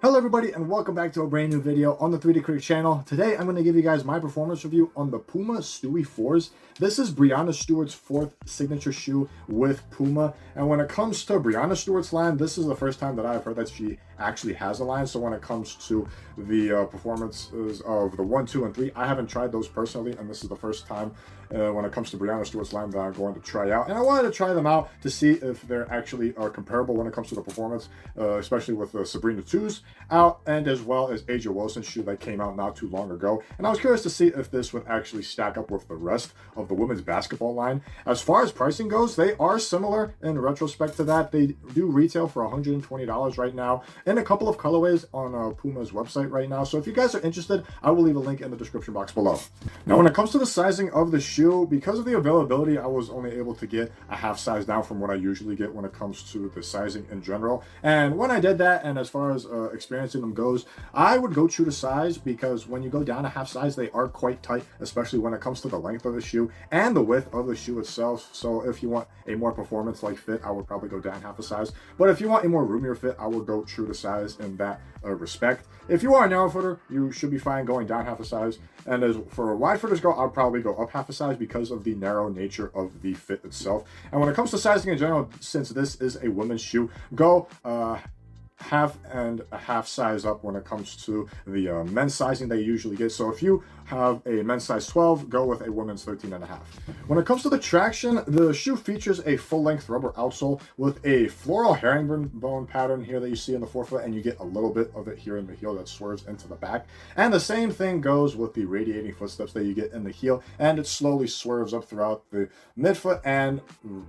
Hello everybody and welcome back to a brand new video on the 3D Critic channel. Today I'm going to give you guys my performance review on the Puma Stewie 4s. This is Breanna Stewart's fourth signature shoe with Puma. And when it comes to Breanna Stewart's line, this is the first time that I've heard that she actually has a line. So when it comes to the performances of the 1, 2, and 3, I haven't tried those personally, and this is the first time when it comes to Breanna Stewart's line that I'm going to try out. And I wanted to try them out to see if they're actually comparable when it comes to the performance, especially with the Sabrina 2s out, and as well as Aja Wilson's shoe that came out not too long ago. And I was curious to see if this would actually stack up with the rest of the women's basketball line. As far as pricing goes, they are similar in retrospect to that. They do retail for $120 right now in a couple of colorways on Puma's website right now. So if you guys are interested, I will leave a link in the description box below. Now, when it comes to the sizing of the shoe, because of the availability, I was only able to get a half size down from what I usually get when it comes to the sizing in general. And when I did that, and as far as experiencing them goes, I would go true to size, because when you go down a half size, they are quite tight, especially when it comes to the length of the shoe and the width of the shoe itself. So if you want a more performance-like fit, I would probably go down half a size. But if you want a more roomier fit, I would go true to size in that respect. If you are a narrow footer, you should be fine going down half a size. And as for wide footers go, I'll probably go up half a size because of the narrow nature of the fit itself. And when it comes to sizing in general, since this is a women's shoe, go half and a half size up when it comes to the men's sizing they usually get. So if you have a men's size 12, go with a women's 13.5. When it comes to the traction, the shoe features a full-length rubber outsole with a floral herringbone pattern here that you see in the forefoot, and you get a little bit of it here in the heel that swerves into the back. And the same thing goes with the radiating footsteps that you get in the heel, and it slowly swerves up throughout the midfoot and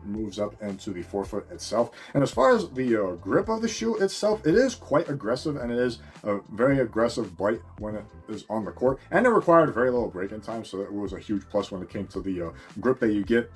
moves up into the forefoot itself. And as far as the grip of the shoe itself, it is quite aggressive, and it is a very aggressive bite when it is on the court, and it required very little break-in time, so it was a huge plus when it came to the grip that you get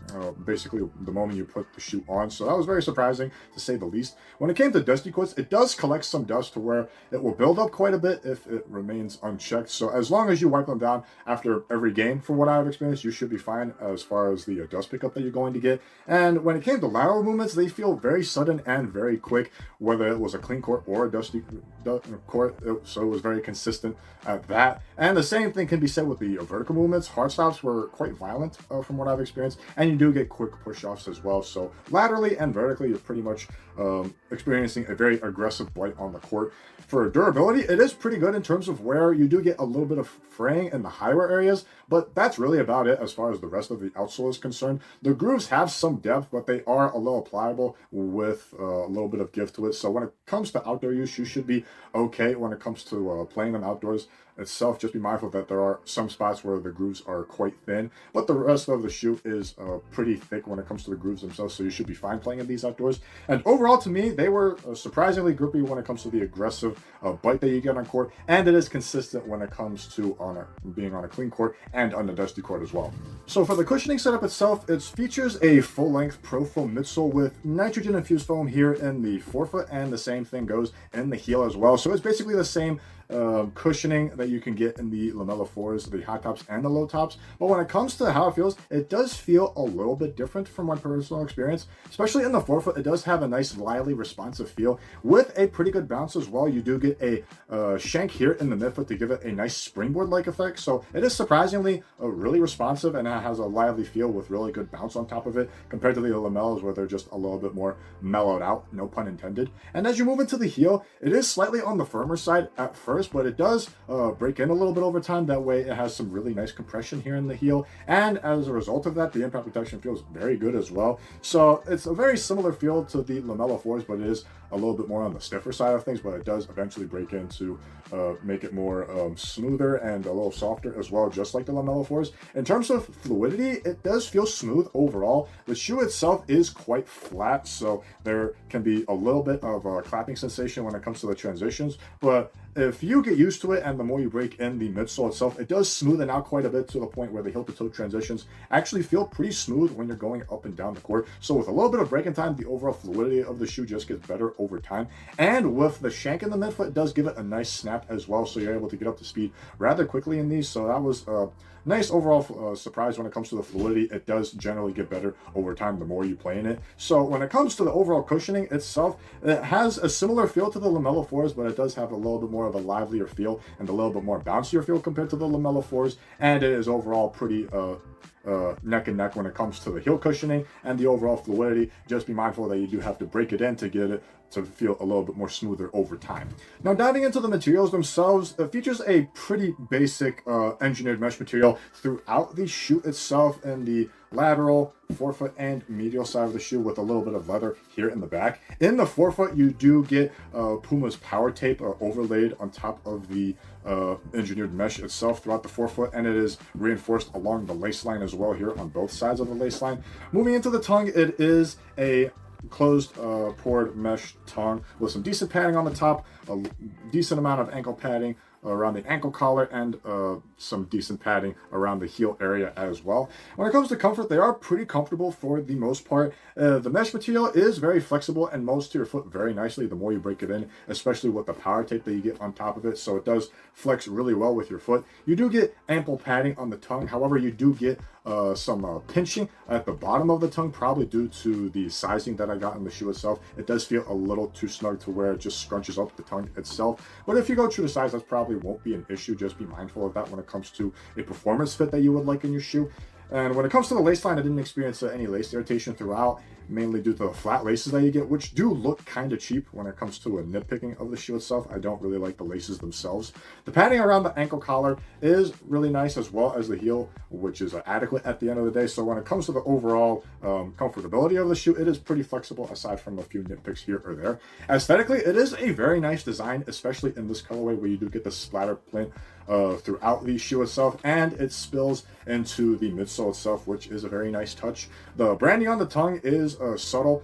basically the moment you put the shoe on. So that was very surprising, to say the least. When it came to dusty courts, it does collect some dust to where it will build up quite a bit if it remains unchecked. So as long as you wipe them down after every game, from what I've experienced, you should be fine as far as the dust pickup that you're going to get. And when it came to lateral movements, they feel very sudden and very quick, whether it was a clean court or a dusty court. So it was very consistent at that. And the same thing can be said with the vertical movements. Hard stops were quite violent from what I've experienced, and you do get quick push-offs as well. So laterally and vertically, you're pretty much experiencing a very aggressive bite on the court. For durability, it is pretty good in terms of where you do get a little bit of fraying in the higher areas, but that's really about it as far as the rest of the outsole is concerned. The grooves have some depth, but they are a little pliable with a little bit of give to it. So when it comes to outdoor use, you should be okay when it comes to playing them outdoors itself. Just be mindful that there are some spots where the grooves are quite thin, but the rest of the shoe is pretty thick when it comes to the grooves themselves, so you should be fine playing in these outdoors. And overall, to me, they were surprisingly grippy when it comes to the aggressive bite that you get on court, and it is consistent when it comes to being on a clean court and on the dusty court as well. So for the cushioning setup itself, it features a full-length pro foam midsole with nitrogen infused foam here in the forefoot, and the same thing goes in the heel as well. So it's basically the same cushioning that you can get in the Lamella 4s, the high tops and the low tops. But when it comes to how it feels, it does feel a little bit different from my personal experience. Especially in the forefoot, it does have a nice lively responsive feel with a pretty good bounce as well. You do get a shank here in the midfoot to give it a nice springboard-like effect. So it is surprisingly really responsive, and it has a lively feel with really good bounce on top of it, compared to the Lamellas where they're just a little bit more mellowed out, no pun intended. And as you move into the heel, it is slightly on the firmer side at first, but it does break in a little bit over time. That way it has some really nice compression here in the heel, and as a result of that, the impact protection feels very good as well. So it's a very similar feel to the Lamella 4s, but it is a little bit more on the stiffer side of things, but it does eventually break in to make it more smoother and a little softer as well, just like the Lamella 4s. In terms of fluidity, it does feel smooth overall. The shoe itself is quite flat, so there can be a little bit of a clapping sensation when it comes to the transitions, but if you get used to it and the more you break in the midsole itself, it does smoothen out quite a bit to the point where the heel to toe transitions actually feel pretty smooth when you're going up and down the court. So with a little bit of breaking time, the overall fluidity of the shoe just gets better over time. And with the shank in the midfoot, it does give it a nice snap as well, so you're able to get up to speed rather quickly in these. So that was nice overall surprise when it comes to the fluidity. It does generally get better over time the more you play in it. So when it comes to the overall cushioning itself, it has a similar feel to the Lamello 4s, but it does have a little bit more of a livelier feel and a little bit more bouncier feel compared to the Lamello 4s, and it is overall pretty neck and neck when it comes to the heel cushioning and the overall fluidity. Just be mindful that you do have to break it in to get it to feel a little bit more smoother over time. Now, diving into the materials themselves, it features a pretty basic engineered mesh material throughout the shoe itself in the lateral, forefoot, and medial side of the shoe, with a little bit of leather here in the back. In the forefoot, you do get Puma's power tape overlaid on top of the engineered mesh itself throughout the forefoot, and it is reinforced along the lace line as well here on both sides of the lace line. Moving into the tongue, it is a closed poured mesh tongue with some decent padding on the top, a decent amount of ankle padding around the ankle collar, and some decent padding around the heel area as well. When it comes to comfort, they are pretty comfortable for the most part. The mesh material is very flexible and molds to your foot very nicely the more you break it in, especially with the power tape that you get on top of it, so it does flex really well with your foot. You do get ample padding on the tongue, however you do get some pinching at the bottom of the tongue, probably due to the sizing that I got in the shoe itself. It does feel a little too snug to where it just scrunches up the tongue itself, but if you go true to size, that's probably won't be an issue. Just be mindful of that when it comes to a performance fit that you would like in your shoe. And when it comes to the lace line, I didn't experience any lace irritation throughout, mainly due to the flat laces that you get, which do look kind of cheap when it comes to a nitpicking of the shoe itself. I don't really like the laces themselves. The padding around the ankle collar is really nice, as well as the heel, which is adequate at the end of the day. So when it comes to the overall comfortability of the shoe, it is pretty flexible aside from a few nitpicks here or there. Aesthetically, it is a very nice design, especially in this colorway where you do get the splatter print throughout the shoe itself, and it spills into the midsole itself, which is a very nice touch. The branding on the tongue is subtle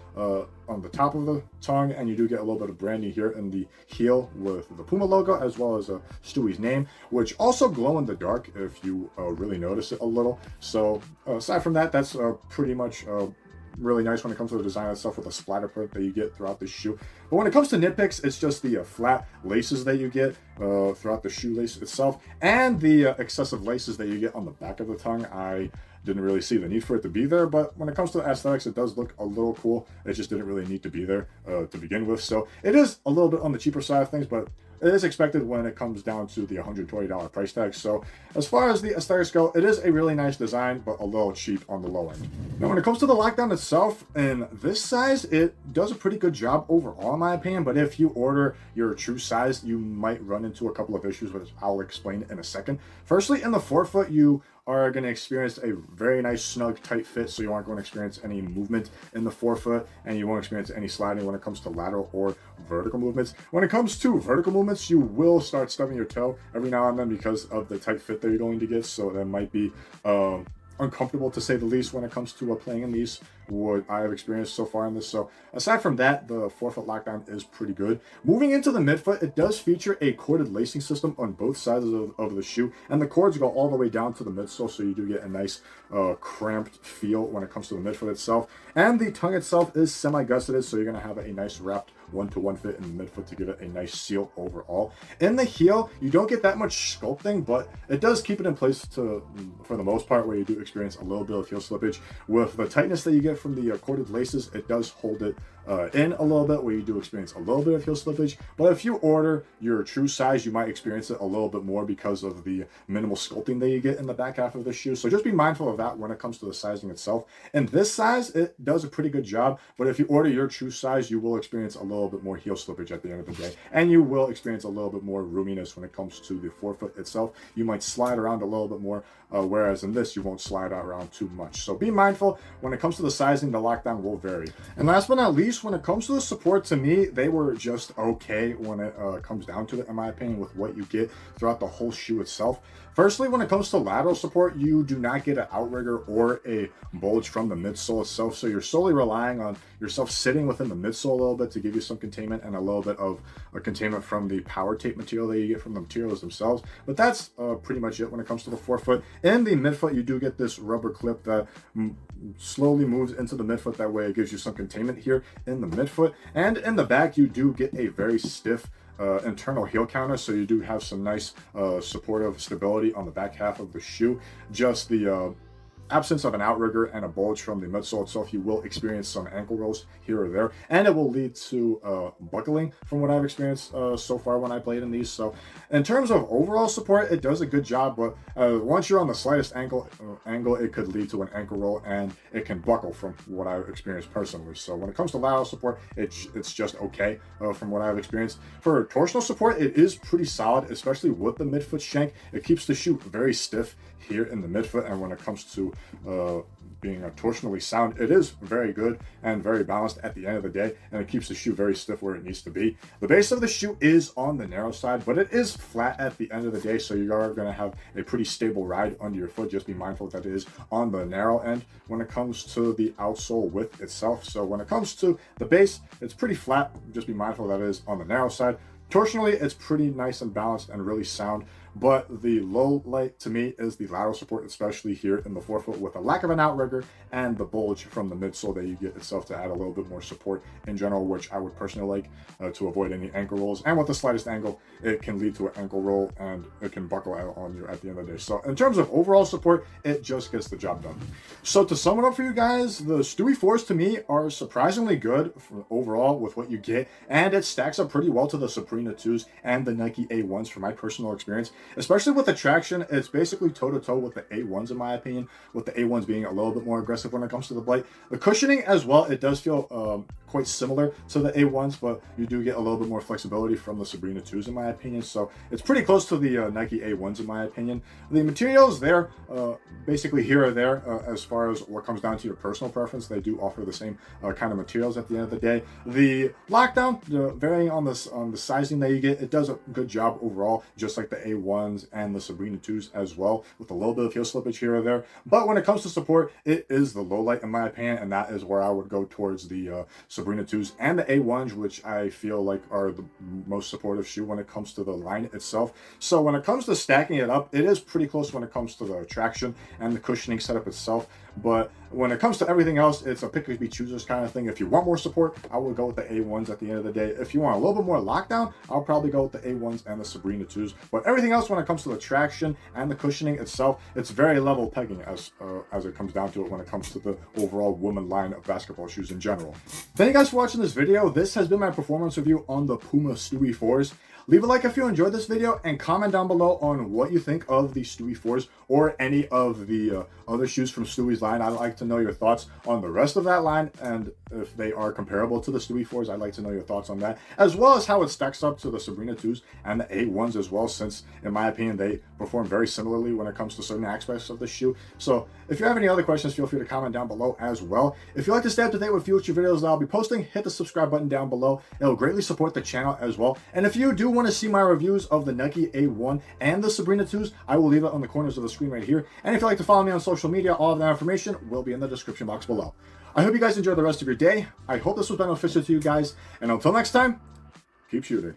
on the top of the tongue, and you do get a little bit of branding here in the heel with the Puma logo, as well as Stewie's name, which also glow in the dark if you really notice it a little. So aside from that, that's pretty much really nice when it comes to the design itself, with the splatter print that you get throughout the shoe. But when it comes to nitpicks, it's just the flat laces that you get throughout the shoelace itself, and the excessive laces that you get on the back of the tongue. I didn't really see the need for it to be there, but when it comes to the aesthetics, it does look a little cool. It just didn't really need to be there to begin with. So it is a little bit on the cheaper side of things, but it is expected when it comes down to the $120 price tag. So as far as the aesthetics go, it is a really nice design, but a little cheap on the low end. Now, when it comes to the lockdown itself, in this size, it does a pretty good job overall, in my opinion. But if you order your true size, you might run into a couple of issues, which I'll explain in a second. Firstly, in the forefoot, you are going to experience a very nice, snug, tight fit, so you aren't going to experience any movement in the forefoot, and you won't experience any sliding when it comes to lateral or vertical movements. When it comes to vertical movements, you will start stubbing your toe every now and then because of the tight fit that you're going to get, so that might be uncomfortable to say the least when it comes to playing in these, what I have experienced so far in this. So aside from that, the forefoot lockdown is pretty good. Moving into the midfoot, it does feature a corded lacing system on both sides of the shoe, and the cords go all the way down to the midsole, so you do get a nice cramped feel when it comes to the midfoot itself. And the tongue itself is semi-gusseted, so you're going to have a nice wrapped one-to-one fit in the midfoot to give it a nice seal overall. In the heel, you don't get that much sculpting, but it does keep it in place for the most part, where you do experience a little bit of heel slippage. With the tightness that you get from the corded laces, it does hold it in a little bit, where you do experience a little bit of heel slippage. But if you order your true size, you might experience it a little bit more because of the minimal sculpting that you get in the back half of the shoe. So just be mindful of that when it comes to the sizing itself. And this size, it does a pretty good job, but if you order your true size, you will experience a little bit more heel slippage at the end of the day, and you will experience a little bit more roominess when it comes to the forefoot itself. You might slide around a little bit more, whereas in this, you won't slide around too much. So be mindful when it comes to the sizing. The lockdown will vary. And last but not least, least when it comes to the support, to me, they were just okay when it comes down to it, in my opinion, with what you get throughout the whole shoe itself. Firstly, when it comes to lateral support, you do not get an outrigger or a bulge from the midsole itself, so you're solely relying on yourself sitting within the midsole a little bit to give you some containment and a little bit of a containment from the power tape material that you get from the materials themselves. But that's pretty much it when it comes to the forefoot. In the midfoot, you do get this rubber clip that slowly moves into the midfoot. That way it gives you some containment here in the midfoot. And in the back, you do get a very stiff internal heel counter, so you do have some nice supportive stability on the back half of the shoe. Just the absence of an outrigger and a bulge from the midsole itself, you will experience some ankle rolls here or there, and it will lead to buckling from what I've experienced so far when I played in these. So in terms of overall support, it does a good job, but once you're on the slightest angle, it could lead to an ankle roll, and it can buckle from what I've experienced personally. So when it comes to lateral support, it's just okay from what I've experienced. For torsional support, it is pretty solid, especially with the midfoot shank. It keeps the shoe very stiff here in the midfoot, and when it comes to being torsionally sound, it is very good and very balanced at the end of the day, and it keeps the shoe very stiff where it needs to be. The base of the shoe is on the narrow side, but it is flat at the end of the day, so you are going to have a pretty stable ride under your foot. Just be mindful that it is on the narrow end when it comes to the outsole width itself. So when it comes to the base, it's pretty flat. Just be mindful that it is on the narrow side. Torsionally, it's pretty nice and balanced and really sound, but the low light to me is the lateral support, especially here in the forefoot, with a lack of an outrigger and the bulge from the midsole that you get itself to add a little bit more support in general, which I would personally like to avoid any ankle rolls. And with the slightest angle, it can lead to an ankle roll and it can buckle out on you at the end of the day. So in terms of overall support, it just gets the job done. So to sum it up for you guys, the Stewie 4s to me are surprisingly good overall with what you get, and it stacks up pretty well to the Sabrina 2s and the Nike A1s from my personal experience. Especially with the traction, it's basically toe-to-toe with the A1s in my opinion, with the A1s being a little bit more aggressive when it comes to the blade. The cushioning as well, it does feel quite similar to the A1s, but you do get a little bit more flexibility from the Sabrina 2s in my opinion, so it's pretty close to the Nike A1s in my opinion. The materials there, basically here or there, as far as what comes down to your personal preference, they do offer the same kind of materials at the end of the day. The lockdown, varying on the sizing that you get, it does a good job overall, just like the A1s and the Sabrina 2s as well, with a little bit of heel slippage here or there. But when it comes to support, it is the low light in my opinion, and that is where I would go towards the Sabrina 2s and the A1s, which I feel like are the most supportive shoe when it comes to the line itself. So when it comes to stacking it up, it is pretty close when it comes to the traction and the cushioning setup itself. But when it comes to everything else, it's a pick-be choosers kind of thing. If you want more support, I would go with the A1s at the end of the day. If you want a little bit more lockdown, I'll probably go with the A1s and the Sabrina 2s. But everything else, when it comes to the traction and the cushioning itself, it's very level pegging as it comes down to it when it comes to the overall woman line of basketball shoes in general. Thank you guys for watching this video. This has been my performance review on the Puma Stewie 4s. Leave a like if you enjoyed this video, and comment down below on what you think of the Stewie 4s or any of the other shoes from Stewie's line. I'd like to know your thoughts on the rest of that line, and if they are comparable to the Stewie 4s, I'd like to know your thoughts on that, as well as how it stacks up to the Sabrina 2s and the A1s as well, since in my opinion they perform very similarly when it comes to certain aspects of the shoe. So if you have any other questions, feel free to comment down below as well. If you'd like to stay up to date with future videos that I'll be posting, hit the subscribe button down below. It'll greatly support the channel as well. And if you do want to see my reviews of the Nike A1 and the Sabrina 2s, I will leave it on the corners of the screen right here. And if you'd like to follow me on social media, all of that information will be in the description box below. I hope you guys enjoy the rest of your day. I hope this was beneficial to you guys. And until next time, keep shooting.